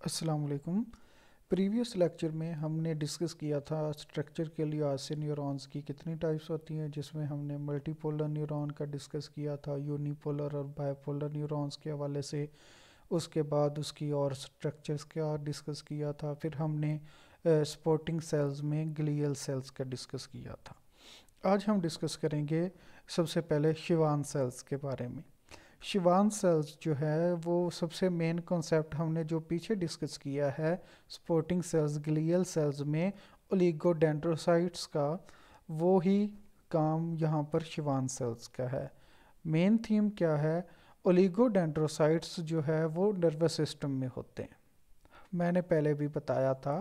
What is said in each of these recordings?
अस्सलाम वालेकुम। Previous lecture में हमने डिस्कस किया था स्ट्रक्चर के लिए से न्यूरॉन्स की कितनी टाइप्स होती हैं, जिसमें हमने मल्टीपोलर न्यूरॉन का डिस्कस किया था, यूनिपोलर और बाइपोलर न्यूरॉन्स के हवाले से। उसके बाद उसकी और स्ट्रक्चर्स का डिस्कस किया था। फिर हमने स्पोर्टिंग सेल्स में ग्लियल सेल्स का डिस्कस किया था। आज हम डिस्कस करेंगे सबसे पहले शिवान सेल्स के बारे में। शिवान सेल्स जो है वो सबसे मेन कॉन्सेप्ट हमने जो पीछे डिस्कस किया है स्पोर्टिंग सेल्स ग्लियल सेल्स में ओलिगोडेंड्रोसाइट्स का, वो ही काम यहाँ पर शिवान सेल्स का है। मेन थीम क्या है? ओलिगोडेंड्रोसाइट्स जो है वो नर्वस सिस्टम में होते हैं। मैंने पहले भी बताया था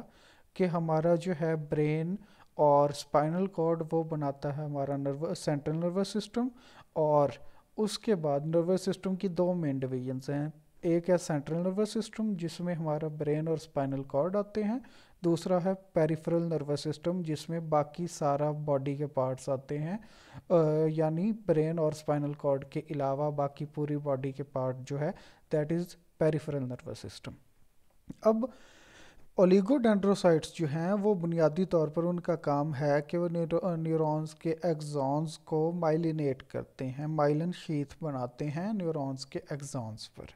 कि हमारा जो है ब्रेन और स्पाइनल कॉर्ड वो बनाता है हमारा सेंट्रल नर्वस सिस्टम। और उसके बाद नर्वस सिस्टम की दो मेन डिवीजन्स हैं। एक है सेंट्रल नर्वस सिस्टम जिसमें हमारा ब्रेन और स्पाइनल कॉर्ड आते हैं। दूसरा है पेरिफेरल नर्वस सिस्टम जिसमें बाकी सारा बॉडी के पार्ट्स आते हैं। यानी ब्रेन और स्पाइनल कॉर्ड के अलावा बाकी पूरी बॉडी के पार्ट जो है that is peripheral nervous system. अब ओलिगोडेंड्रोसाइट्स जो हैं वो बुनियादी तौर पर उनका काम है कि वो न्यूरॉन्स के एक्सॉन्स को माइलिनेट करते हैं, माइलिन शीथ बनाते हैं न्यूरॉन्स के एक्सॉन्स पर।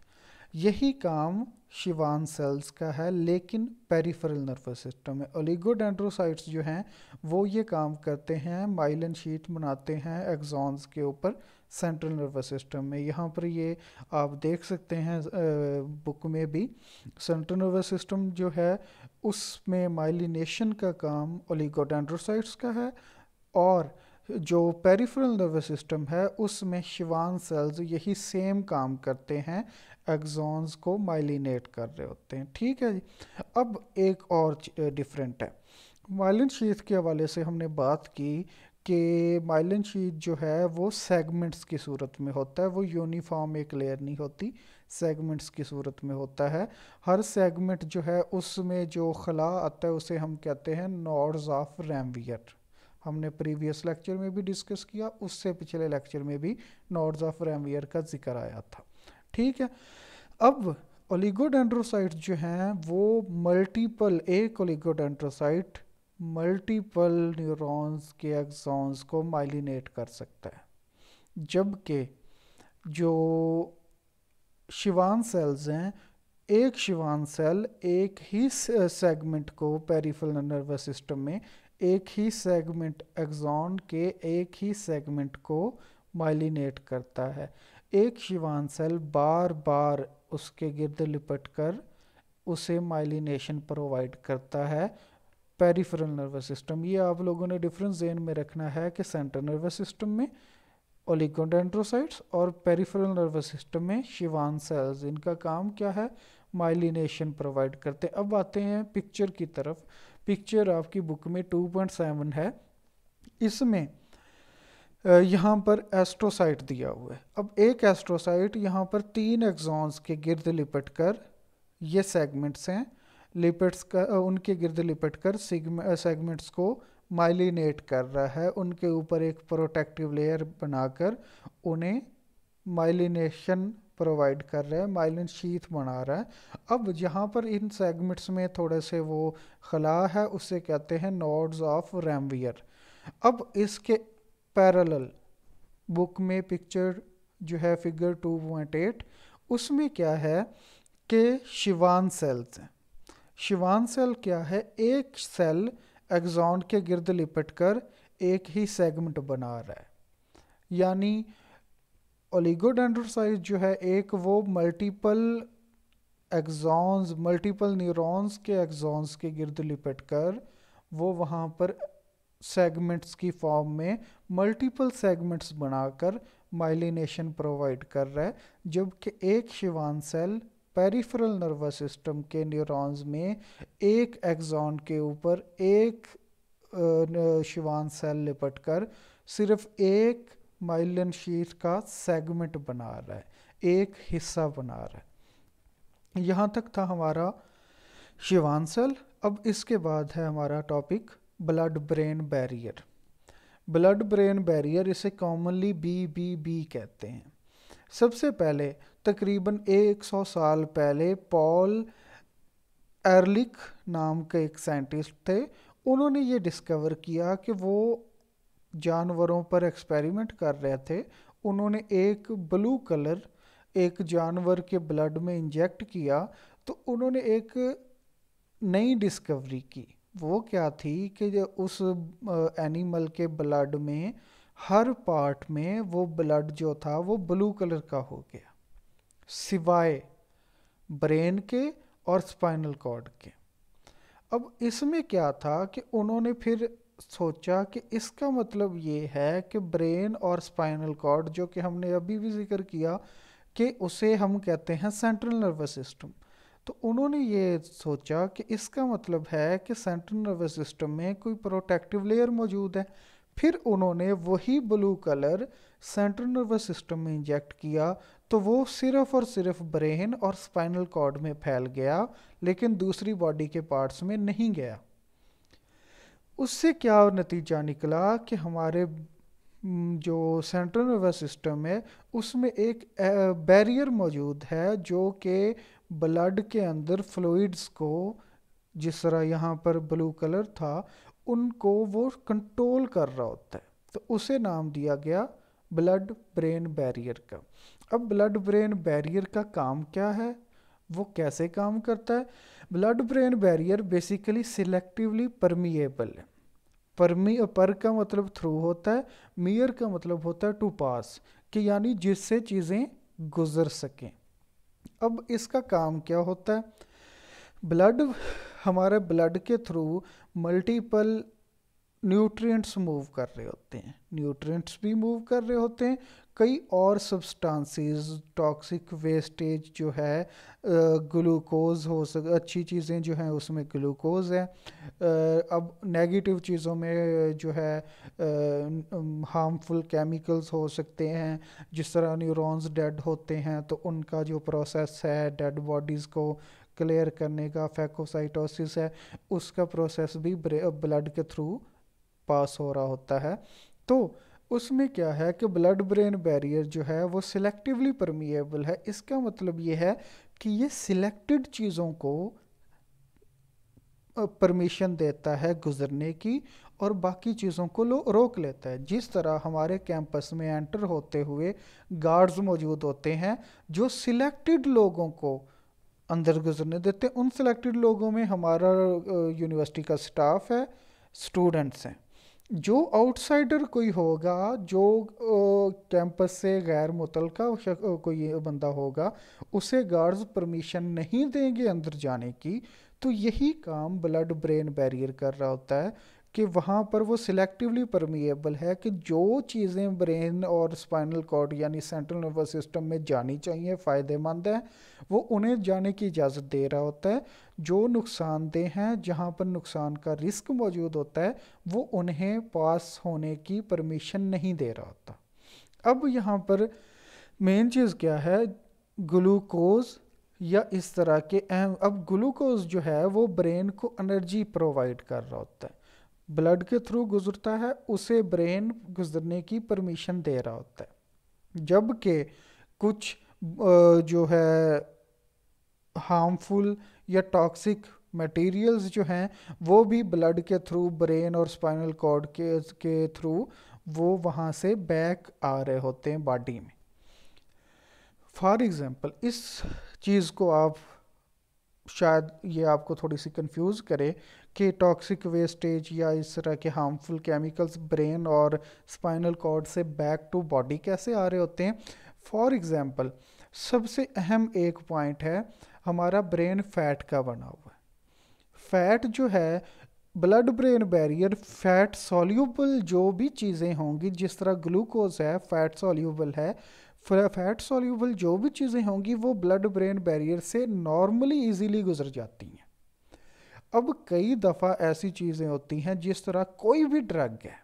यही काम शिवान सेल्स का है, लेकिन पेरिफेरल नर्वस सिस्टम में। ओलिगोडेंड्रोसाइट्स जो हैं वो ये काम करते हैं, माइलिन शीट बनाते हैं एक्सॉन्स के ऊपर सेंट्रल नर्वस सिस्टम में। यहाँ पर ये आप देख सकते हैं बुक में भी। सेंट्रल नर्वस सिस्टम जो है उसमें माइलिनेशन का काम ओलिगोडेंड्रोसाइट्स का है, और जो पेरिफेरल नर्वस सिस्टम है उसमें शिवान सेल्स यही सेम काम करते हैं, एक्सॉन्स को माइलिनेट कर रहे होते हैं। ठीक है जी। अब एक और डिफरेंट है। माइलिन शीथ के हवाले से हमने बात की कि माइलिन शीथ जो है वो सेगमेंट्स की सूरत में होता है, वो यूनिफॉर्म एक लेयर नहीं होती, सेगमेंट्स की सूरत में होता है। हर सेगमेंट जो है उसमें जो खला आता है उसे हम कहते हैं नोड्स ऑफ रैमवियर। हमने प्रीवियस लेक्चर में भी डिस्कस किया, उससे पिछले लेक्चर में भी नोड्स ऑफ रैमवियर का जिक्र आया था। ठीक है। अब ओलिगोडेंड्रोसाइट जो हैं वो मल्टीपल, एक ओलिगोडेंड्रोसाइट मल्टीपल न्यूरॉन्स के एक्सॉन्स को माइलिनेट कर सकता है, जबकि जो शिवान सेल्स हैं, एक शिवान सेल एक ही सेगमेंट को पेरिफेरल नर्वस सिस्टम में, एक ही सेगमेंट एक्सॉन के एक ही सेगमेंट को माइलिनेट करता है। एक शिवान सेल बार बार उसके गिर्द लिपट कर उसे माइलिनेशन प्रोवाइड करता है पेरिफेरल नर्वस सिस्टम। ये आप लोगों ने डिफरेंस ज़हन में रखना है कि सेंट्रल नर्वस सिस्टम में ओलिगोडेंड्रोसाइट्स और पेरिफेरल नर्वस सिस्टम में शिवान सेल्स, इनका काम क्या है? माइलिनेशन प्रोवाइड करते हैं। अब आते हैं पिक्चर की तरफ। पिक्चर आपकी बुक में 2.7 है। इसमें यहाँ पर एस्ट्रोसाइट दिया हुआ है। अब एक एस्ट्रोसाइट यहाँ पर 3 एक्सॉन्स के गिर्द लिपट कर, ये सेगमेंट्स हैं, लिपिड्स का उनके गिर्द लिपट कर सेगमेंट्स को माइलिनेट कर रहा है, उनके ऊपर एक प्रोटेक्टिव लेयर बनाकर उन्हें माइलिनेशन प्रोवाइड कर रहा है, माइलिन शीथ बना रहा है। अब यहाँ पर इन सेगमेंट्स में थोड़े से वो खला है, उससे कहते हैं नोड्स ऑफ रैमवियर। अब इसके पैरेलल बुक में पिक्चर जो है फिगर 2.8, उसमें क्या है कि शिवान सेल्स हैं। शिवान सेल क्या है? एक सेल एक्सॉन के गिर्द लिपट कर एक ही सेगमेंट बना रहा है। यानी ओलिगोडेंड्रोसाइट जो है एक वो मल्टीपल एक्सॉन्स, मल्टीपल न्यूरॉन्स के एक्सॉन्स के गिर्द लिपट कर वो वहाँ पर सेगमेंट्स की फॉर्म में मल्टीपल सेगमेंट्स बनाकर माइलिनेशन प्रोवाइड कर रहा है। जबकि एक schwann cell peripheral nervous system के न्यूरॉन्स में एक एक्सॉन के ऊपर एक शिवान सेल लिपट कर सिर्फ एक माइलिन शीथ का सेगमेंट बना रहा है, एक हिस्सा बना रहा है। यहाँ तक था हमारा शिवान सेल। अब इसके बाद है हमारा topic blood brain barrier. Blood brain barrier, इसे कॉमनली BBB कहते हैं। सबसे पहले तकरीबन 100 साल पहले पॉल एरलिक नाम के एक साइंटिस्ट थे। उन्होंने ये डिस्कवर किया कि वो जानवरों पर एक्सपेरिमेंट कर रहे थे। उन्होंने एक ब्लू कलर एक जानवर के ब्लड में इंजेक्ट किया, तो उन्होंने एक नई डिस्कवरी की। वो क्या थी कि जो उस एनिमल के ब्लड में हर पार्ट में वो ब्लड जो था वो ब्लू कलर का हो गया, सिवाय ब्रेन के और स्पाइनल कॉर्ड के। अब इसमें क्या था कि उन्होंने फिर सोचा कि इसका मतलब ये है कि ब्रेन और स्पाइनल कॉर्ड, जो कि हमने अभी भी जिक्र किया कि उसे हम कहते हैं सेंट्रल नर्वस सिस्टम, तो उन्होंने ये सोचा कि इसका मतलब है कि सेंट्रल नर्वस सिस्टम में कोई प्रोटेक्टिव लेयर मौजूद है। फिर उन्होंने वही blue colour central nervous system में इंजेक्ट किया, तो वो सिर्फ और सिर्फ ब्रेन और स्पाइनल कॉर्ड में फैल गया, लेकिन दूसरी बॉडी के पार्ट्स में नहीं गया। उससे क्या नतीजा निकला कि हमारे जो सेंट्रल नर्वस सिस्टम है उसमें एक बैरियर मौजूद है, जो कि ब्लड के अंदर फ्लूइड्स को, जिस तरह यहाँ पर ब्लू कलर था, उनको वो कंट्रोल कर रहा होता है। तो उसे नाम दिया गया ब्लड ब्रेन बैरियर का। अब ब्लड ब्रेन बैरियर का काम क्या है, वो कैसे काम करता है? Blood brain barrier basically selectively permeable है। पर का मतलब थ्रू होता है, मियर का मतलब होता है टू पास, कि यानी जिससे चीज़ें गुजर सकें। अब इसका काम क्या होता है? ब्लड, हमारे ब्लड के थ्रू मल्टीपल न्यूट्रिएंट्स मूव कर रहे होते हैं, न्यूट्रिएंट्स भी मूव कर रहे होते हैं, कई और सब्सटेंसेस, टॉक्सिक वेस्टेज जो है, ग्लूकोज हो अच्छी चीज़ें जो हैं उसमें ग्लूकोज है। अब नेगेटिव चीज़ों में जो है हार्मफुल केमिकल्स हो सकते हैं, जिस तरह न्यूरॉन्स डेड होते हैं तो उनका जो प्रोसेस है डेड बॉडीज़ को क्लियर करने का, फैकोसाइटोसिस है, उसका प्रोसेस भी ब्लड के थ्रू पास हो रहा होता है। तो उसमें क्या है कि ब्लड ब्रेन बैरियर जो है वो सिलेक्टिवली परमिएबल है। इसका मतलब ये है कि ये सिलेक्टेड चीज़ों को परमिशन देता है गुजरने की, और बाकी चीज़ों को रोक लेता है। जिस तरह हमारे कैंपस में एंटर होते हुए गार्ड्स मौजूद होते हैं जो सिलेक्टेड लोगों को अंदर गुजरने देते हैं, उन सिलेक्टेड लोगों में हमारा यूनिवर्सिटी का स्टाफ है, स्टूडेंट्स हैं। जो आउटसाइडर कोई होगा, जो कैंपस से गैर मुतलका कोई बंदा होगा, उसे गार्ड्स परमिशन नहीं देंगे अंदर जाने की। तो यही काम ब्लड ब्रेन बैरियर कर रहा होता है कि वहाँ पर वो सिलेक्टिवली परमिएबल है कि जो चीज़ें ब्रेन और स्पाइनल कॉर्ड यानी सेंट्रल नर्वस सिस्टम में जानी चाहिए, फ़ायदेमंद है, वो उन्हें जाने की इजाज़त दे रहा होता है। जो नुकसानदेह हैं, जहाँ पर नुकसान का रिस्क मौजूद होता है, वो उन्हें पास होने की परमिशन नहीं दे रहा होता। अब यहाँ पर मेन चीज़ क्या है? ग्लूकोज या इस तरह के अहम, अब ग्लूकोज जो है वो ब्रेन को एनर्जी प्रोवाइड कर रहा होता है, ब्लड के थ्रू गुजरता है, उसे ब्रेन गुजरने की परमिशन दे रहा होता है। जबकि कुछ जो है हार्मफुल या टॉक्सिक मटेरियल्स जो हैं वो भी ब्लड के थ्रू, ब्रेन और स्पाइनल कॉर्ड के थ्रू वो वहाँ से बैक आ रहे होते हैं बॉडी में। फॉर एग्ज़ाम्पल, इस चीज़ को आप, शायद ये आपको थोड़ी सी कंफ्यूज करे कि टॉक्सिक वेस्टेज या इस तरह के हार्मफुल केमिकल्स ब्रेन और स्पाइनल कॉर्ड से बैक टू बॉडी कैसे आ रहे होते हैं। फॉर एग्ज़ाम्पल, सबसे अहम एक पॉइंट है, हमारा ब्रेन फैट का बना हुआ है। फैट जो है, blood brain barrier fat soluble जो भी चीज़ें होंगी, जिस तरह ग्लूकोज है फैट सॉल्यूबल है, फैट सॉल्यूबल जो भी चीज़ें होंगी वो ब्लड ब्रेन बैरियर से नॉर्मली इजीली गुजर जाती हैं। अब कई दफ़ा ऐसी चीज़ें होती हैं, जिस तरह कोई भी ड्रग है,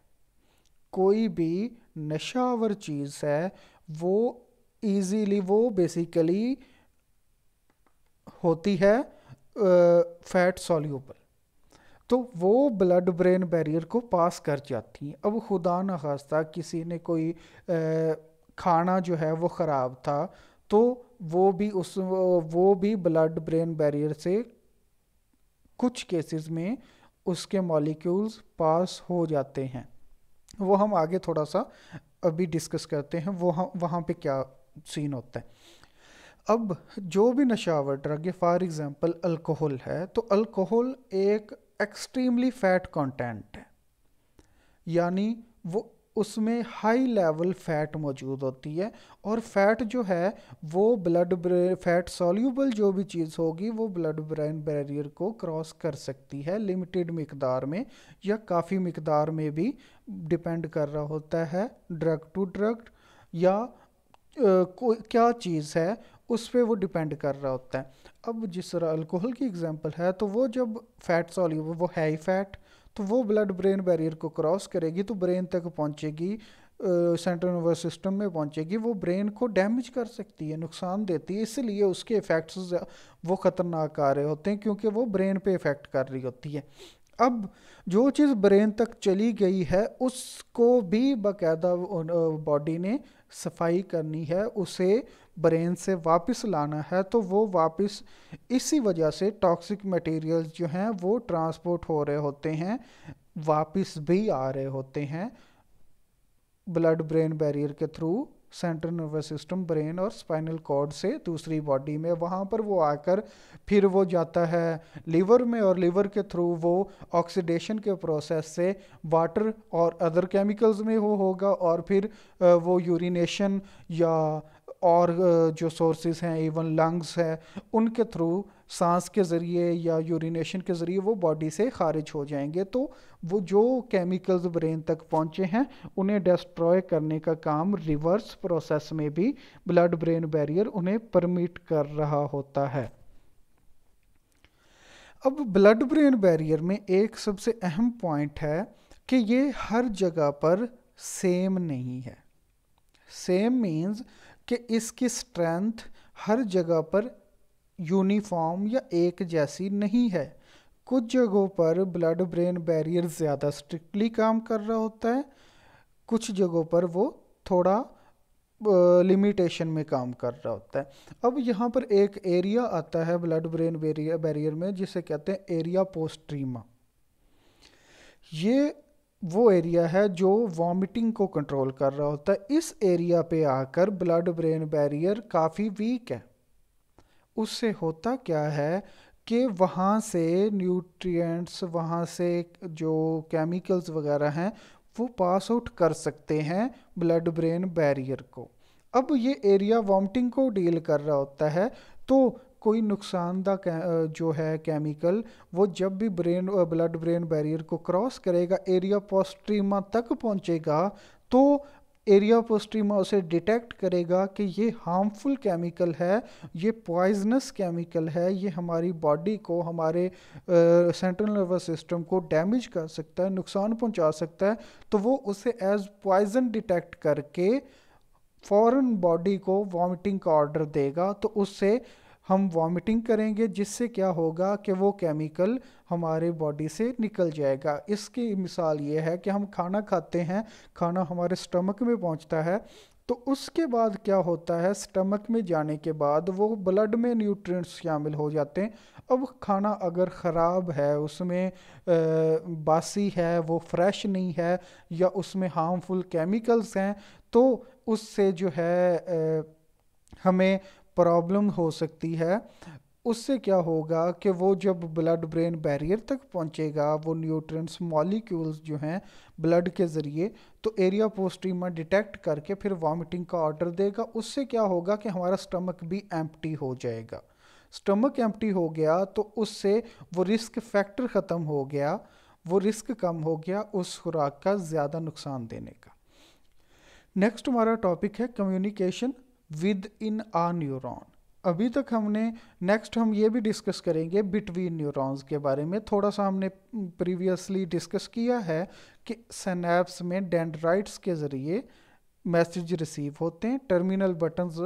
कोई भी नशावर चीज़ है, वो इजीली, वो बेसिकली होती है फैट सॉल्यूबल, तो वो ब्लड ब्रेन बैरियर को पास कर जाती हैं। अब खुदा न खास्ता किसी ने कोई खाना जो है वो ख़राब था, तो वो भी ब्लड ब्रेन बैरियर से कुछ केसेस में उसके मॉलिक्यूल्स पास हो जाते हैं। वो हम आगे थोड़ा सा अभी डिस्कस करते हैं वो वहाँ पे क्या सीन होता है। अब जो भी नशावर ड्रग है, फॉर एग्जांपल अल्कोहल है, तो अल्कोहल एक एक्सट्रीमली फैट कंटेंट है, यानी वो उसमें हाई लेवल फैट मौजूद होती है। और फैट जो है वो फैट सॉल्यूबल जो भी चीज़ होगी वो ब्लड ब्रेन बैरियर को क्रॉस कर सकती है लिमिटेड मिकदार में या काफ़ी मिकदार में भी, डिपेंड कर रहा होता है ड्रग टू ड्रग या कोई क्या चीज़ है उस पे वो डिपेंड कर रहा होता है। अब जिस तरह अल्कोहल की एग्जांपल है, तो वो जब फैट सॉल्यूबल, वो है ही फैट, तो वो ब्लड ब्रेन बैरियर को क्रॉस करेगी तो ब्रेन तक पहुंचेगी, सेंट्रल नर्वस सिस्टम में पहुंचेगी, वो ब्रेन को डैमेज कर सकती है, नुकसान देती है। इसलिए उसके इफ़ेक्ट्स वो ख़तरनाक आ रहे होते हैं क्योंकि वो ब्रेन पे इफ़ेक्ट कर रही होती है। अब जो चीज़ ब्रेन तक चली गई है उसको भी बाकायदा बॉडी ने सफाई करनी है, उसे ब्रेन से वापस लाना है। तो वो वापस इसी वजह से टॉक्सिक मटेरियल्स जो हैं वो ट्रांसपोर्ट हो रहे होते हैं, वापस भी आ रहे होते हैं ब्लड ब्रेन बैरियर के through central nervous system, brain और स्पाइनल कॉर्ड से दूसरी बॉडी में। वहाँ पर वो आकर फिर वो जाता है लीवर में, और लीवर के थ्रू वो ऑक्सीडेशन के प्रोसेस से वाटर और अदर केमिकल्स में वो होगा, और फिर वो यूरिनेशन या और जो सोर्सेज हैं, इवन लंग्स है, उनके थ्रू सांस के ज़रिए या यूरिनेशन के ज़रिए वो बॉडी से खारिज हो जाएंगे। तो वो जो केमिकल्स ब्रेन तक पहुँचे हैं उन्हें डिस्ट्रॉय करने का काम रिवर्स प्रोसेस में भी ब्लड ब्रेन बैरियर उन्हें परमिट कर रहा होता है। अब ब्लड ब्रेन बैरियर में एक सबसे अहम पॉइंट है कि ये हर जगह पर सेम नहीं है। सेम मीन्स कि इसकी स्ट्रेंथ हर जगह पर यूनिफॉर्म या एक जैसी नहीं है। कुछ जगहों पर ब्लड ब्रेन बैरियर ज़्यादा स्ट्रिक्टली काम कर रहा होता है, कुछ जगहों पर वो थोड़ा लिमिटेशन में काम कर रहा होता है। अब यहाँ पर एक एरिया आता है ब्लड ब्रेन बैरियर में जिसे कहते हैं एरिया पोस्ट्रीमा। ये वो एरिया है जो वॉमिटिंग को कंट्रोल कर रहा होता है। इस एरिया पे आकर ब्लड ब्रेन बैरियर काफ़ी वीक है। उससे होता क्या है कि वहाँ से न्यूट्रिएंट्स, वहाँ से जो केमिकल्स वगैरह हैं वो पास आउट कर सकते हैं ब्लड ब्रेन बैरियर को। अब ये एरिया वॉमिटिंग को डील कर रहा होता है, तो कोई नुकसानदा जो है केमिकल वो जब भी ब्लड ब्रेन बैरियर को क्रॉस करेगा, एरिया पोस्ट्रीमा तक पहुंचेगा, तो एरिया पोस्ट्रीमा उसे डिटेक्ट करेगा कि ये हार्मफुल केमिकल है, ये पॉइजनस केमिकल है, ये हमारी बॉडी को, हमारे सेंट्रल नर्वस सिस्टम को डैमेज कर सकता है, नुकसान पहुंचा सकता है। तो वो उसे एज पॉइजन डिटेक्ट करके फौरन बॉडी को वॉमिटिंग का ऑर्डर देगा। तो उससे हम वॉमिटिंग करेंगे जिससे क्या होगा कि वो केमिकल हमारे बॉडी से निकल जाएगा। इसकी मिसाल ये है कि हम खाना खाते हैं, खाना हमारे स्टमक में पहुंचता है, तो उसके बाद क्या होता है, स्टमक में जाने के बाद वो ब्लड में न्यूट्रिएंट्स शामिल हो जाते हैं। अब खाना अगर ख़राब है, उसमें बासी है, वो फ्रेश नहीं है, या उसमें हार्मफुल केमिकल्स हैं, तो उससे जो है हमें प्रॉब्लम हो सकती है। उससे क्या होगा कि वो जब ब्लड ब्रेन बैरियर तक पहुंचेगा, वो न्यूट्रिएंट्स मॉलिक्यूल्स जो हैं ब्लड के ज़रिए, तो एरिया पोस्ट्रीमा डिटेक्ट करके फिर वॉमिटिंग का ऑर्डर देगा। उससे क्या होगा कि हमारा स्टमक भी एम्प्टी हो जाएगा। स्टमक एम्प्टी हो गया तो उससे वो रिस्क फैक्टर ख़त्म हो गया, वो रिस्क कम हो गया उस खुराक का ज़्यादा नुकसान देने का। नेक्स्ट हमारा टॉपिक है communication within a neuron. अभी तक हमने, नेक्स्ट हम ये भी डिस्कस करेंगे बिटवीन न्यूरॉन्स के बारे में। थोड़ा सा हमने प्रीवियसली डिस्कस किया है कि सिनैप्स में डेंड्राइट्स के ज़रिए मैसेज रिसीव होते हैं, टर्मिनल बटन्स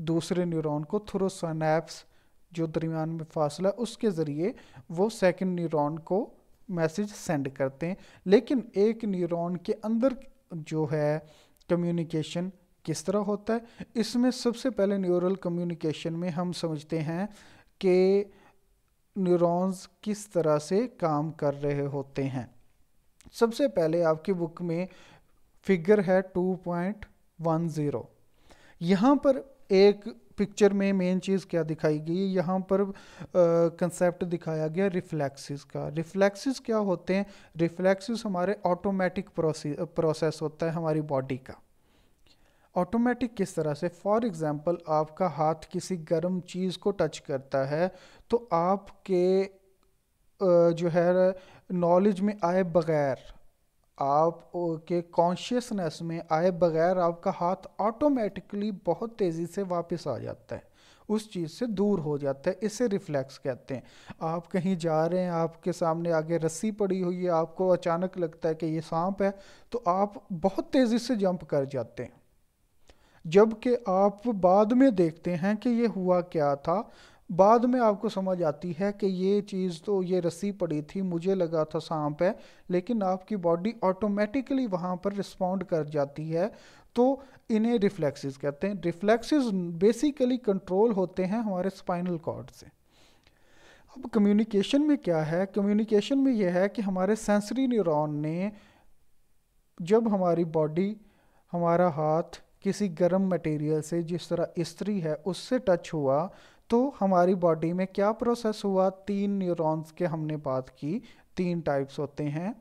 दूसरे न्यूरॉन को थ्रू सिनैप्स जो दरमियान में फासला उसके ज़रिए वो सेकंड न्यूरॉन को मैसेज सेंड करते हैं। लेकिन एक न्यूरॉन के अंदर जो है कम्युनिकेशन किस तरह होता है, इसमें सबसे पहले न्यूरल कम्युनिकेशन में हम समझते हैं कि न्यूरॉन्स किस तरह से काम कर रहे होते हैं। सबसे पहले आपकी बुक में फिगर है 2.10। यहाँ पर एक पिक्चर में मेन चीज़ क्या दिखाई गई, यहाँ पर कंसेप्ट दिखाया गया रिफ्लेक्सेस का। रिफ्लेक्सेस क्या होते हैं? रिफ्लेक्सेस हमारे ऑटोमेटिक प्रोसेस होता है हमारी बॉडी का। ऑटोमेटिक किस तरह से? फॉर एग्जांपल आपका हाथ किसी गर्म चीज़ को टच करता है तो आपके जो है नॉलेज में आए बगैर, आप के कॉन्शियसनेस में आए बगैर आपका हाथ ऑटोमेटिकली बहुत तेज़ी से वापस आ जाता है, उस चीज़ से दूर हो जाता है। इसे रिफ्लेक्स कहते हैं। आप कहीं जा रहे हैं, आपके सामने आगे रस्सी पड़ी हुई है, आपको अचानक लगता है कि ये सांप है, तो आप बहुत तेज़ी से जंप कर जाते हैं, जबकि आप बाद में देखते हैं कि ये हुआ क्या था। बाद में आपको समझ आती है कि ये चीज़ तो, ये रस्सी पड़ी थी, मुझे लगा था सांप है, लेकिन आपकी बॉडी ऑटोमेटिकली वहाँ पर रिस्पॉन्ड कर जाती है। तो इन्हें रिफ्लेक्सेस कहते हैं। रिफ्लेक्सेस बेसिकली कंट्रोल होते हैं हमारे स्पाइनल कॉर्ड से। अब कम्युनिकेशन में क्या है? कम्युनिकेशन में यह है कि हमारे सेंसरी न्यूरॉन ने, जब हमारी बॉडी, हमारा हाथ किसी गर्म मटेरियल से, जिस तरह इस्त्री है, उससे टच हुआ, तो हमारी बॉडी में क्या प्रोसेस हुआ? 3 न्यूरॉन्स के हमने बात की। 3 टाइप्स होते हैं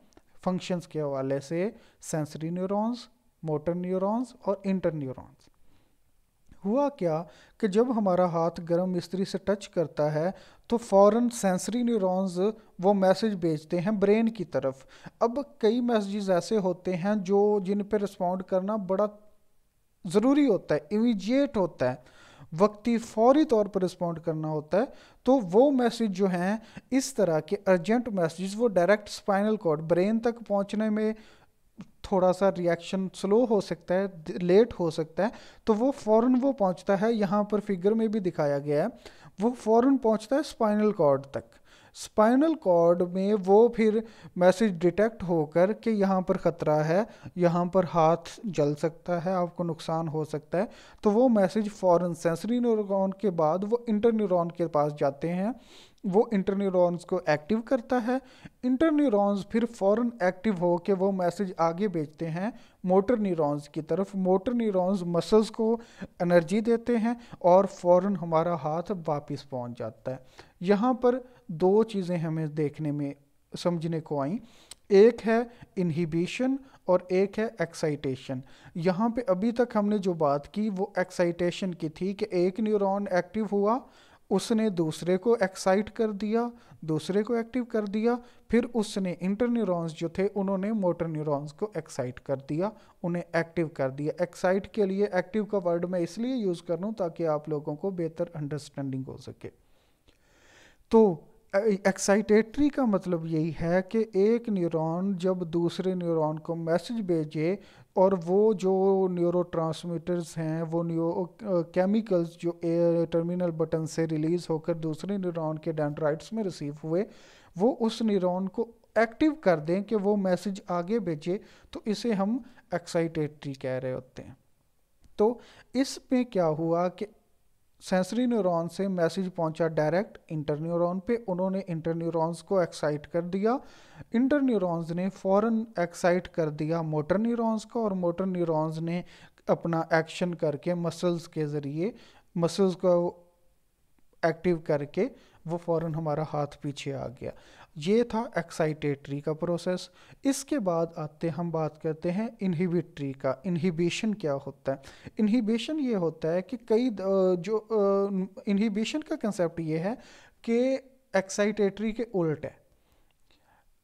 फंक्शंस के हवाले से: सेंसरी न्यूरॉन्स, मोटर न्यूरॉन्स और इंटर न्यूरॉन्स। हुआ क्या कि जब हमारा हाथ गर्म इस्त्री से टच करता है तो फ़ौरन सेंसरी न्यूरॉन्स वो मैसेज भेजते हैं ब्रेन की तरफ। अब कई मैसेजेस ऐसे होते हैं जो, जिन पे रिस्पॉन्ड करना बड़ा ज़रूरी होता है, इमीडिएट होता है, वक्ती फौरी तौर पर रिस्पॉन्ड करना होता है। तो वो मैसेज जो हैं, इस तरह के अर्जेंट मैसेजेस, वो डायरेक्ट स्पाइनल कॉर्ड, ब्रेन तक पहुंचने में थोड़ा सा रिएक्शन स्लो हो सकता है, लेट हो सकता है, तो वो फ़ौरन वो पहुंचता है। यहाँ पर फिगर में भी दिखाया गया है, वो फ़ौरन पहुंचता है स्पाइनल कॉर्ड तक। स्पाइनल कॉर्ड में वो फिर मैसेज डिटेक्ट होकर कि यहाँ पर ख़तरा है, यहाँ पर हाथ जल सकता है, आपको नुकसान हो सकता है, तो वो मैसेज फ़ौरन सेंसरी न्यूरॉन के बाद वो इंटर न्यूरॉन के पास जाते हैं। वो इंटर न्यूरॉन्स को एक्टिव करता है। इंटर न्यूरॉन्स फिर फ़ौरन एक्टिव हो के वो मैसेज आगे भेजते हैं मोटर न्यूरॉन्स की तरफ। मोटर न्यूरॉन्स मसल्स को एनर्जी देते हैं और फ़ौरन हमारा हाथ वापस पहुंच जाता है। यहाँ पर 2 चीज़ें हमें देखने में, समझने को आई। एक है इनहिबिशन और एक है एक्साइटेशन। यहाँ पे अभी तक हमने जो बात की वो एक्साइटेशन की थी कि एक न्यूरॉन एक्टिव हुआ, उसने दूसरे को एक्साइट कर दिया, दूसरे को एक्टिव कर दिया, फिर उसने इंटर न्यूरॉन्स जो थे उन्होंने मोटर न्यूरॉन्स को एक्साइट कर दिया, उन्हें एक्टिव कर दिया। एक्साइट के लिए एक्टिव का वर्ड मैं इसलिए यूज़ कर रहा हूँ ताकि आप लोगों को बेहतर अंडरस्टैंडिंग हो सके। तो एक्साइटेटरी का मतलब यही है कि एक न्यूरॉन जब दूसरे न्यूरॉन को मैसेज भेजे और वो जो न्यूरोट्रांसमीटर्स हैं, वो केमिकल्स जो टर्मिनल बटन से रिलीज़ होकर दूसरे न्यूरॉन के डेंड्राइट्स में रिसीव हुए, वो उस न्यूरॉन को एक्टिव कर दें कि वो मैसेज आगे भेजे, तो इसे हम एक्साइटेटरी कह रहे होते हैं। तो इसमें क्या हुआ कि सेंसरी न्यूरॉन से मैसेज पहुंचा डायरेक्ट इंटर न्यूरॉन पे, उन्होंने इंटर न्यूरॉन्स को एक्साइट कर दिया, इंटर न्यूरॉन्स ने फ़ौरन एक्साइट कर दिया मोटर न्यूरॉन्स को, और मोटर न्यूरॉन्स ने अपना एक्शन करके मसल्स के ज़रिए मसल्स को एक्टिव करके वो फ़ौरन हमारा हाथ पीछे आ गया। ये था एक्साइटेटरी का प्रोसेस। इसके बाद हम बात करते हैं इनहिबिटरी का। इनहिबिशन क्या होता है? इनहिबिशन ये होता है कि इनहिबिशन का कंसेप्ट ये है कि एक्साइटेटरी के उल्ट है,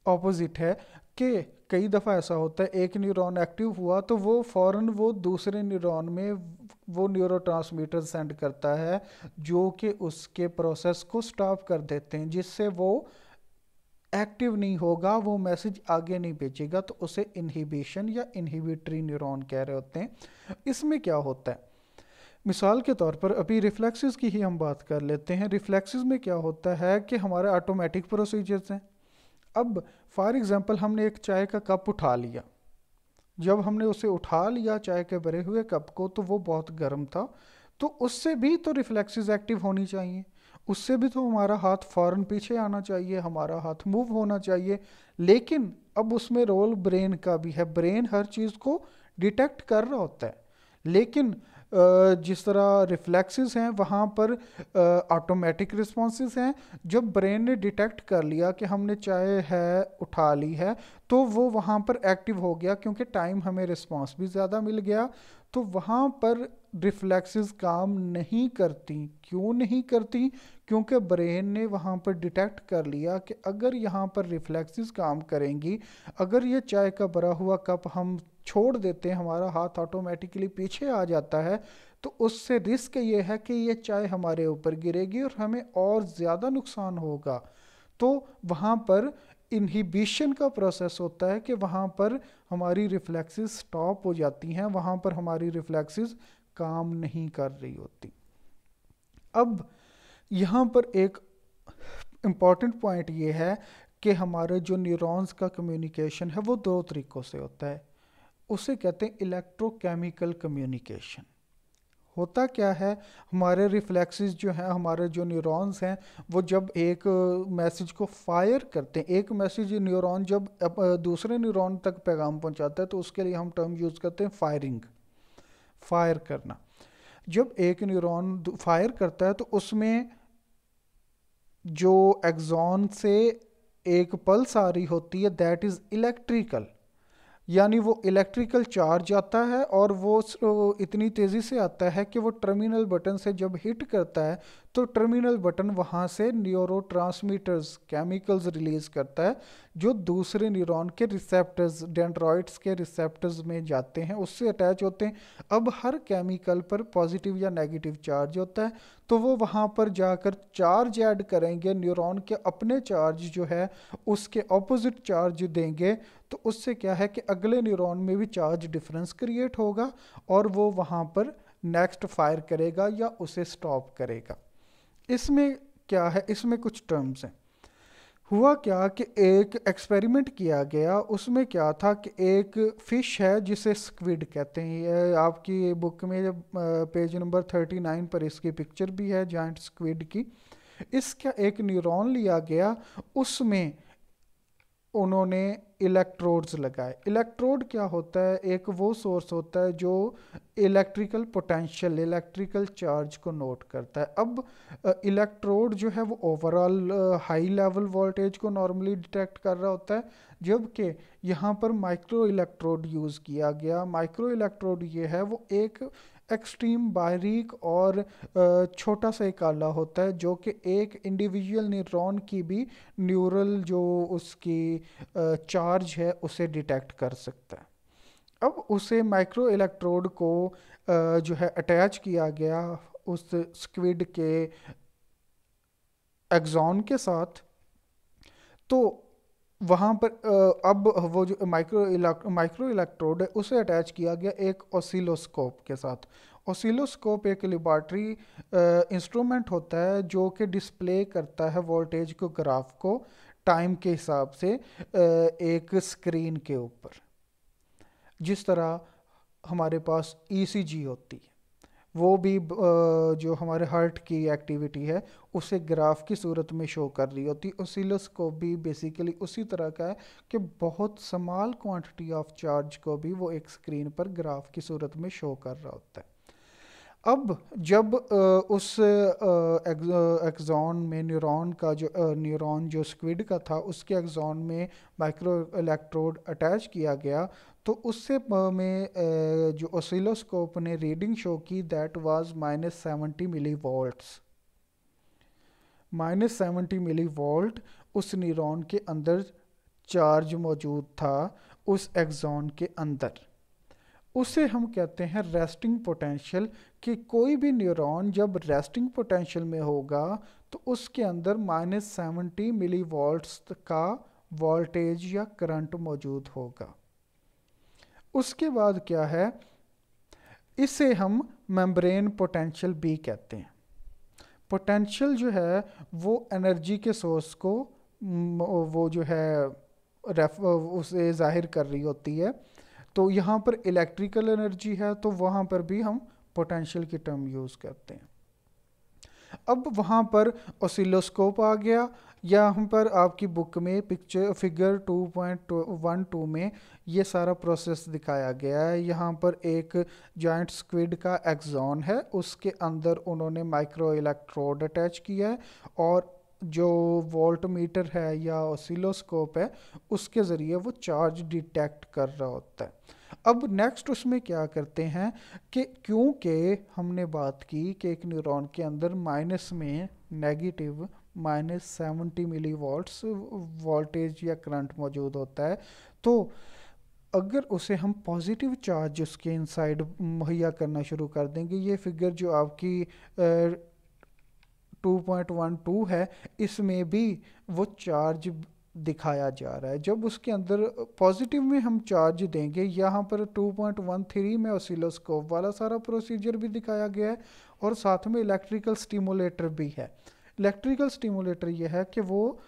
ऑपोजिट है। कि कई दफ़ा ऐसा होता है, एक न्यूरॉन एक्टिव हुआ तो वो फ़ौरन वो दूसरे न्यूरॉन में वो न्यूरोट्रांसमीटर सेंड करता है जो कि उसके प्रोसेस को स्टॉप कर देते हैं, जिससे वो एक्टिव नहीं होगा, वो मैसेज आगे नहीं भेजेगा, तो उसे इनहिबिशन या इनहिबिटरी न्यूरॉन कह रहे होते हैं। इसमें क्या होता है? मिसाल के तौर पर अभी रिफ्लेक्सेस की ही हम बात कर लेते हैं। रिफ्लेक्सेस में क्या होता है कि हमारे ऑटोमेटिक प्रोसीजर्स हैं। अब फॉर एग्जांपल हमने एक चाय का कप उठा लिया, जब हमने उसे उठा लिया चाय के भरे हुए कप को, तो वो बहुत गर्म था, तो उससे भी तो रिफ्लेक्सेस एक्टिव होनी चाहिए। उससे भी तो हमारा हाथ फौरन पीछे आना चाहिए, हमारा हाथ मूव होना चाहिए। लेकिन अब उसमें रोल ब्रेन का भी है, ब्रेन हर चीज़ को डिटेक्ट कर रहा होता है। लेकिन जिस तरह रिफ्लेक्सेस हैं वहाँ पर ऑटोमेटिक रिस्पॉन्सेस हैं। जब ब्रेन ने डिटेक्ट कर लिया कि हमने चाय है उठा ली है, तो वो वहाँ पर एक्टिव हो गया, क्योंकि टाइम हमें रिस्पॉन्स भी ज़्यादा मिल गया। तो वहाँ पर रिफ्लेक्सेस काम नहीं करती। क्यों नहीं करती? क्योंकि ब्रेन ने वहाँ पर डिटेक्ट कर लिया कि अगर यहाँ पर रिफ्लेक्सेस काम करेंगी, अगर ये चाय का भरा हुआ कप हम छोड़ देते हैं, हमारा हाथ ऑटोमेटिकली पीछे आ जाता है, तो उससे रिस्क ये है कि ये चाय हमारे ऊपर गिरेगी और हमें और ज़्यादा नुकसान होगा। तो वहाँ पर इनहिबिशन का प्रोसेस होता है कि वहाँ पर हमारी रिफ्लेक्सेस स्टॉप हो जाती हैं, वहाँ पर हमारी रिफ्लेक्सेस काम नहीं कर रही होती। अब यहाँ पर एक इम्पॉर्टेंट पॉइंट ये है कि हमारे जो न्यूरॉन्स का कम्युनिकेशन है वो दो तरीक़ों से होता है। उसे कहते हैं इलेक्ट्रोकेमिकल कम्युनिकेशन। होता क्या है, हमारे रिफ्लेक्सेस जो हैं, हमारे जो न्यूरॉन्स हैं, वो जब एक मैसेज को फायर करते हैं, एक मैसेज न्यूरॉन जब दूसरे न्यूरॉन तक पैगाम पहुंचाता है, तो उसके लिए हम टर्म यूज़ करते हैं फायरिंग, फायर करना। जब एक न्यूरॉन फायर करता है तो उसमें जो एक्सॉन से एक पल्स आ रही होती है, दैट इज़ इलेक्ट्रिकल, यानी वो इलेक्ट्रिकल चार्ज आता है और वो इतनी तेज़ी से आता है कि वो टर्मिनल बटन से जब हिट करता है तो टर्मिनल बटन वहाँ से न्यूरोट्रांसमीटर्स केमिकल्स रिलीज करता है, जो दूसरे न्यूरॉन के रिसेप्टर्स, डेंड्रॉइड्स के रिसेप्टर्स में जाते हैं, उससे अटैच होते हैं। अब हर केमिकल पर पॉजिटिव या नेगेटिव चार्ज होता है, तो वो वहाँ पर जाकर चार्ज ऐड करेंगे, न्यूरॉन के अपने चार्ज जो है उसके ऑपोजिट चार्ज देंगे। तो उससे क्या है कि अगले न्यूरॉन में भी चार्ज डिफरेंस क्रिएट होगा और वो वहाँ पर नेक्स्ट फायर करेगा या उसे स्टॉप करेगा। इसमें क्या है, इसमें कुछ टर्म्स हैं। हुआ क्या कि एक एक्सपेरिमेंट किया गया, उसमें क्या था कि एक फिश है जिसे स्क्विड कहते हैं। ये आपकी बुक में पेज नंबर 39 पर इसकी पिक्चर भी है, जायंट स्क्विड की। इसका एक न्यूरॉन लिया गया, उसमें उन्होंने इलेक्ट्रोड्स लगाए। इलेक्ट्रोड क्या होता है? एक वो सोर्स होता है जो इलेक्ट्रिकल पोटेंशियल, इलेक्ट्रिकल चार्ज को नोट करता है। अब इलेक्ट्रोड जो है वो ओवरऑल हाई लेवल वोल्टेज को नॉर्मली डिटेक्ट कर रहा होता है, जबकि यहाँ पर माइक्रो इलेक्ट्रोड यूज़ किया गया। माइक्रो इलेक्ट्रोड ये है वो एक एक्सट्रीम बारीक और छोटा सा एक आला होता है, जो कि एक इंडिविजुअल न्यूरॉन की भी न्यूरल जो उसकी चार्ज है उसे डिटेक्ट कर सकता है। अब उसे माइक्रो इलेक्ट्रोड को जो है अटैच किया गया उस स्क्विड के एक्सॉन के साथ। तो वहाँ पर अब वो जो माइक्रो इलेक्ट्रोड है उसे अटैच किया गया एक ऑसिलोस्कोप के साथ। ऑसिलोस्कोप एक लेबॉर्ट्री इंस्ट्रूमेंट होता है जो कि डिस्प्ले करता है वोल्टेज को, ग्राफ को टाइम के हिसाब से एक स्क्रीन के ऊपर। जिस तरह हमारे पास ईसीजी होती है, वो भी जो हमारे हार्ट की एक्टिविटी है उसे ग्राफ की सूरत में शो कर रही होती है। ऑसिलोस्कोप भी बेसिकली उसी तरह का है कि बहुत स्मॉल क्वांटिटी ऑफ चार्ज को भी वो एक स्क्रीन पर ग्राफ की सूरत में शो कर रहा होता है। अब जब उस एक्सॉन में न्यूरॉन का जो न्यूरॉन जो स्क्विड का था उसके एक्सॉन में माइक्रो इलेक्ट्रोड अटैच किया गया, तो उससे में जो ऑसिलोस्कोप ने रीडिंग शो की, that was -70 milli volts. -70 milli volt उस न्यूरॉन के अंदर चार्ज मौजूद था, उस एक्सॉन के अंदर। उसे हम कहते हैं रेस्टिंग पोटेंशियल, कि कोई भी न्यूरॉन जब रेस्टिंग पोटेंशियल में होगा तो उसके अंदर -70 मिली वोल्ट्स का वोल्टेज या करंट मौजूद होगा। उसके बाद क्या है, इसे हम मेम्ब्रेन पोटेंशियल भी कहते हैं। पोटेंशियल जो है वो एनर्जी के सोर्स को वो जो है उसे जाहिर कर रही होती है। तो यहाँ पर इलेक्ट्रिकल एनर्जी है, तो वहाँ पर भी हम पोटेंशियल की टर्म यूज़ करते हैं। अब वहाँ पर ऑसिलोस्कोप आ गया। यहाँ पर आपकी बुक में पिक्चर फिगर 2.12 में ये सारा प्रोसेस दिखाया गया है। यहाँ पर एक जॉइंट स्क्विड का एक्सॉन है, उसके अंदर उन्होंने माइक्रो इलेक्ट्रोड अटैच किया है और जो वोल्ट मीटर है या ऑसिलोस्कोप है उसके ज़रिए वो चार्ज डिटेक्ट कर रहा होता है। अब नेक्स्ट उसमें क्या करते हैं कि क्योंकि हमने बात की कि एक न्यूरॉन के अंदर माइनस में नेगेटिव -70 मिली वॉल्ट्स वोल्टेज या करंट मौजूद होता है, तो अगर उसे हम पॉजिटिव चार्ज उसके इनसाइड मुहैया करना शुरू कर देंगे, ये फिगर जो आपकी 2.12 है इसमें भी वो चार्ज दिखाया जा रहा है। जब उसके अंदर पॉजिटिव में हम चार्ज देंगे, यहाँ पर 2.13 में ऑसिलोस्कोप वाला सारा प्रोसीजर भी दिखाया गया है और साथ में इलेक्ट्रिकल स्टिमुलेटर भी है। इलेक्ट्रिकल स्टिमुलेटर ये है कि वो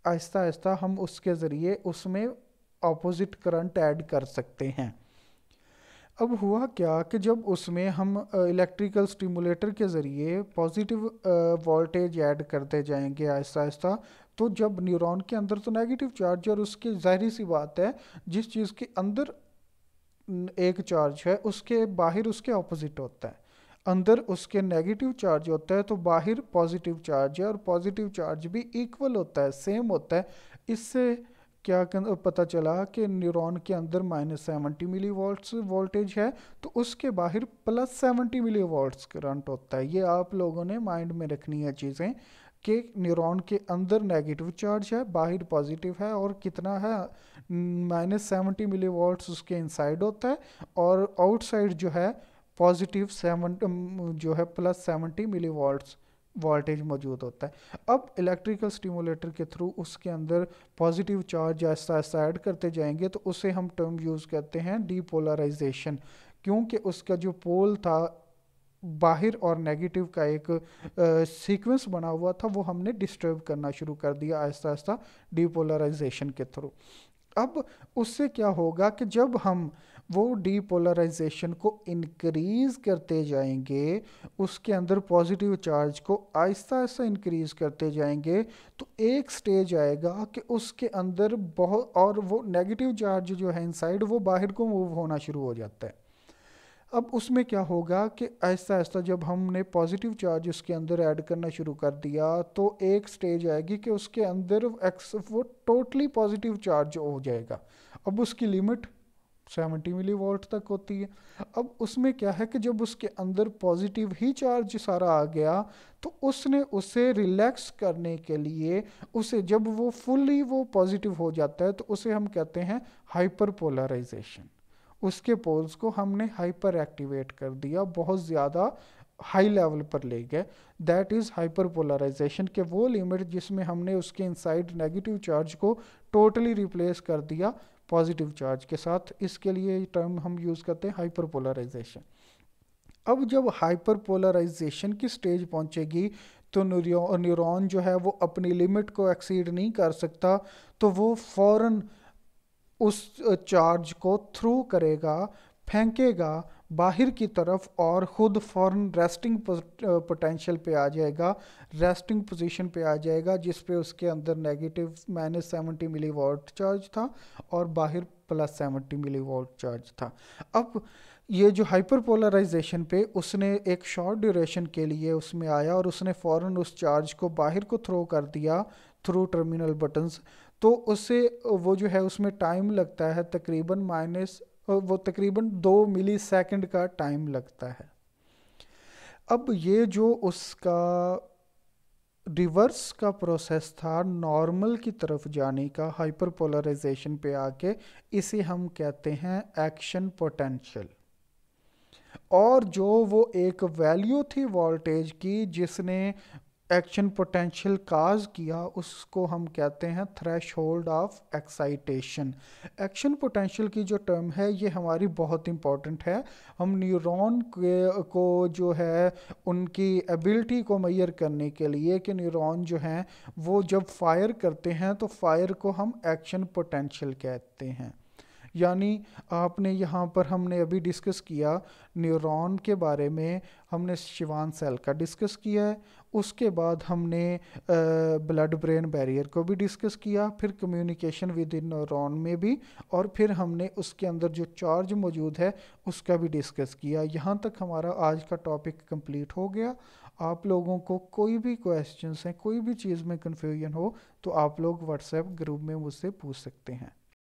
आहिस्ता आहिस्ता हम उसके ज़रिए उसमें ऑपोजिट करंट ऐड कर सकते हैं। अब हुआ क्या कि जब उसमें हम इलेक्ट्रिकल स्टिमुलेटर के ज़रिए पॉजिटिव वोल्टेज ऐड करते जाएंगे आहिस्ता आहिस्ता, तो जब न्यूरॉन के अंदर तो नेगेटिव चार्ज और उसकी जाहिर सी बात है जिस चीज़ के अंदर एक चार्ज है उसके बाहर उसके ऑपोजिट होता है। अंदर उसके नेगेटिव चार्ज होता है तो बाहर पॉजिटिव चार्ज है, और पॉजिटिव चार्ज भी इक्वल होता है, सेम होता है। इससे क्या पता चला कि न्यूरॉन के अंदर -70 मिली वोल्ट्स वोल्टेज है तो उसके बाहर +70 मिली वोल्ट्स करंट होता है। ये आप लोगों ने माइंड में रखनी है चीज़ें कि न्यूरॉन के अंदर नेगेटिव चार्ज है, बाहर पॉजिटिव है, और कितना है -70 मिली वोल्ट्स उसके इनसाइड होता है और आउटसाइड जो है पॉजिटिव 7 जो है +70 मिली वोल्ट्स वोल्टेज मौजूद होता है। अब इलेक्ट्रिकल स्टिमुलेटर के थ्रू उसके अंदर पॉजिटिव चार्ज ऐसा ऐसा ऐड करते जाएंगे तो उसे हम टर्म यूज़ करते हैं डीपोलराइजेशन, क्योंकि उसका जो पोल था बाहर और नेगेटिव का एक सीक्वेंस बना हुआ था वो हमने डिस्टर्ब करना शुरू कर दिया आहिस्ता आहिस्ता डीपोलराइजेशन के थ्रू। अब उससे क्या होगा कि जब हम वो डीपोलराइजेशन को इंक्रीज करते जाएंगे, उसके अंदर पॉजिटिव चार्ज को आहिस्ता आहिस्ता इंक्रीज करते जाएंगे, तो एक स्टेज आएगा कि उसके अंदर बहुत, और वो नेगेटिव चार्ज जो है इनसाइड वो बाहर को मूव होना शुरू हो जाता है। अब उसमें क्या होगा कि आहिस्ता आहिस्ता जब हमने पॉजिटिव चार्ज उसके अंदर ऐड करना शुरू कर दिया तो एक स्टेज आएगी कि उसके अंदर वो टोटली पॉजिटिव चार्ज हो जाएगा। अब उसकी लिमिट 70 मिली वोल्ट तक होती है। अब उसमें क्या है कि जब उसके अंदर पॉजिटिव ही चार्ज सारा आ गया तो उसने उसे रिलैक्स करने के लिए उसे जब वो फुल्ली वो पॉजिटिव हो जाता है तो उसे हम कहते हैं हाइपर पोलराइजेशन। उसके पोल्स को हमने हाइपर एक्टिवेट कर दिया, बहुत ज़्यादा हाई लेवल पर ले गए। दैट इज़ हाइपर पोलराइजेशन के वो लिमिट जिसमें हमने उसके इनसाइड नेगेटिव चार्ज को टोटली रिप्लेस कर दिया पॉजिटिव चार्ज के साथ। इसके लिए ये टर्म हम यूज़ करते हैं हाइपर पोलराइजेशन। अब जब हाइपर पोलराइजेशन की स्टेज पहुंचेगी तो न्यूरॉन जो है वो अपनी लिमिट को एक्सीड नहीं कर सकता, तो वो फौरन उस चार्ज को थ्रू करेगा, फेंकेगा बाहर की तरफ और ख़ुद फौरन रेस्टिंग पोटेंशियल पे आ जाएगा, रेस्टिंग पोजीशन पे आ जाएगा, जिस पे उसके अंदर नेगेटिव -70 मिली वोल्ट चार्ज था और बाहर +70 मिली वोल्ट चार्ज था। अब ये जो हाइपर पोलराइजेशन पे उसने एक शॉर्ट ड्यूरेशन के लिए उसमें आया और उसने फ़ौरन उस चार्ज को बाहर को थ्रो कर दिया थ्रू टर्मिनल बटन्स, तो उससे वो जो है उसमें टाइम लगता है तकरीबन 2 मिली सेकंड का टाइम लगता है। अब ये जो उसका रिवर्स का प्रोसेस था नॉर्मल की तरफ जाने का हाइपर पोलराइजेशन पे आके, इसे हम कहते हैं एक्शन पोटेंशियल। और जो वो एक वैल्यू थी वोल्टेज की जिसने एक्शन पोटेंशियल काज किया उसको हम कहते हैं threshold of excitation. Action potential की जो टर्म है ये हमारी बहुत इंपॉर्टेंट है। हम न्यूरॉन को जो है उनकी एबिलिटी को मेजर करने के लिए कि न्यूरॉन जो हैं वो जब फायर करते हैं तो फायर को हम एक्शन पोटेंशियल कहते हैं। यानी आपने यहाँ पर हमने अभी डिस्कस किया न्यूरॉन के बारे में, हमने शिवान सेल का डिस्कस किया है, उसके बाद हमने ब्लड ब्रेन बैरियर को भी डिस्कस किया, फिर कम्युनिकेशन विद इन न्यूरॉन में भी, और फिर हमने उसके अंदर जो चार्ज मौजूद है उसका भी डिस्कस किया। यहाँ तक हमारा आज का टॉपिक कंप्लीट हो गया। आप लोगों को कोई भी क्वेश्चंस हैं, कोई भी चीज़ में कन्फ्यूजन हो तो आप लोग व्हाट्सएप ग्रुप में मुझसे पूछ सकते हैं।